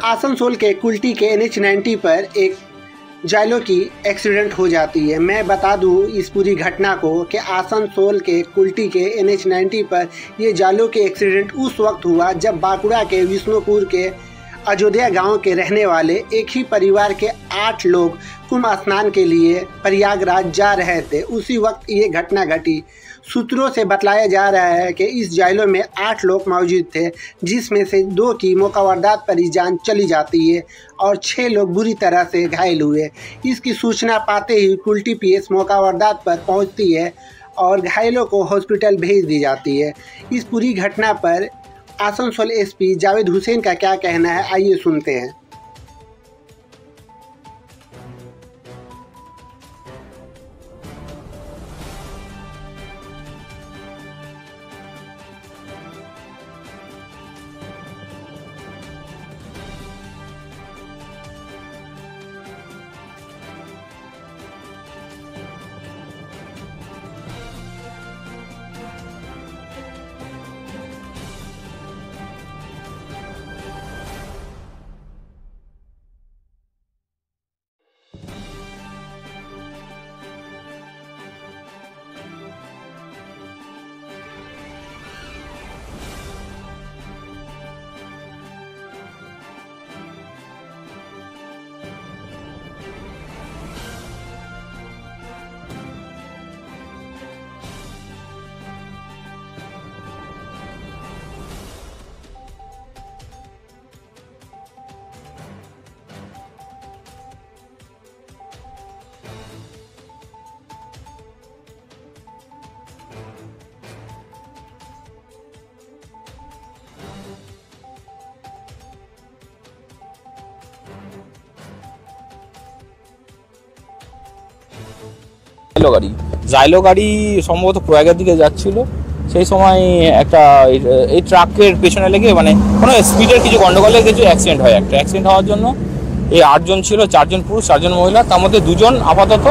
आसनसोल के कुल्टी के NH90 पर एक जायलो की एक्सीडेंट हो जाती है। मैं बता दूं इस पूरी घटना को कि आसनसोल के कुल्टी के NH90 पर ये जायलो के एक्सीडेंट उस वक्त हुआ जब बांकुड़ा के विष्णुपुर के अयोध्या गांव के रहने वाले एक ही परिवार के 8 लोग कुंभ स्नान के लिए प्रयागराज जा रहे थे। उसी वक्त ये घटना घटी। सूत्रों से बतलाया जा रहा है कि इस जायलो में 8 लोग मौजूद थे, जिसमें से 2 की मौकावारदात पर ही जान चली जाती है और 6 लोग बुरी तरह से घायल हुए। इसकी सूचना पाते ही कुल्टी PS मौकावारदात पर पहुंचती है और घायलों को हॉस्पिटल भेज दी जाती है। इस पूरी घटना पर आसनसोल SP जावेद हुसैन का क्या कहना है, आइए सुनते हैं। জাইলো গাড়ি সম্ভবত প্রয়াগের দিকে যাচ্ছিল। সেই সময় একটা এই ট্রাকের পেছনে লেগে মানে কোনো স্পিডের কিছু গন্ডগোলের কিছু অ্যাক্সিডেন্ট হয়। একটা অ্যাক্সিডেন্ট হওয়ার জন্য এই 8 জন ছিল, 4 জন পুরুষ 4 জন মহিলা, তার মধ্যে 2 জন আপাতত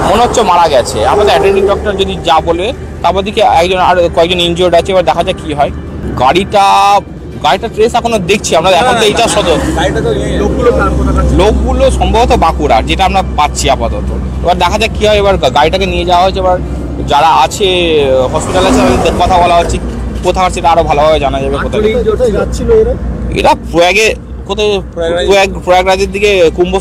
মনে হচ্ছে মারা গেছে। আমাদের অ্যাটেন্ডিং ডক্টর যদি যা বলে, তারপর দিকে একজন আর কয়েকজন ইনজিওর্ড আছে। এবার দেখা যাক কি হয়। গাড়িটা ট্রেস এখনো দেখছি আমরা। এখন তো এইটা সদর লোকগুলো সম্ভবত বাঁকুড়া, যেটা আমরা পাচ্ছি আপাতত। এবার দেখা যাক কি হয়। এবার গাড়িটাকে নিয়ে যাওয়া হয়েছে। এবার যারা আছে হসপিটালে কথা বলা হচ্ছে, কোথাও সেটা আরো ভালোভাবে জানা যাবে। কোথায় এরা প্রয়াগে, কোথায় প্রয়াগরাজের দিকে কুম্ভ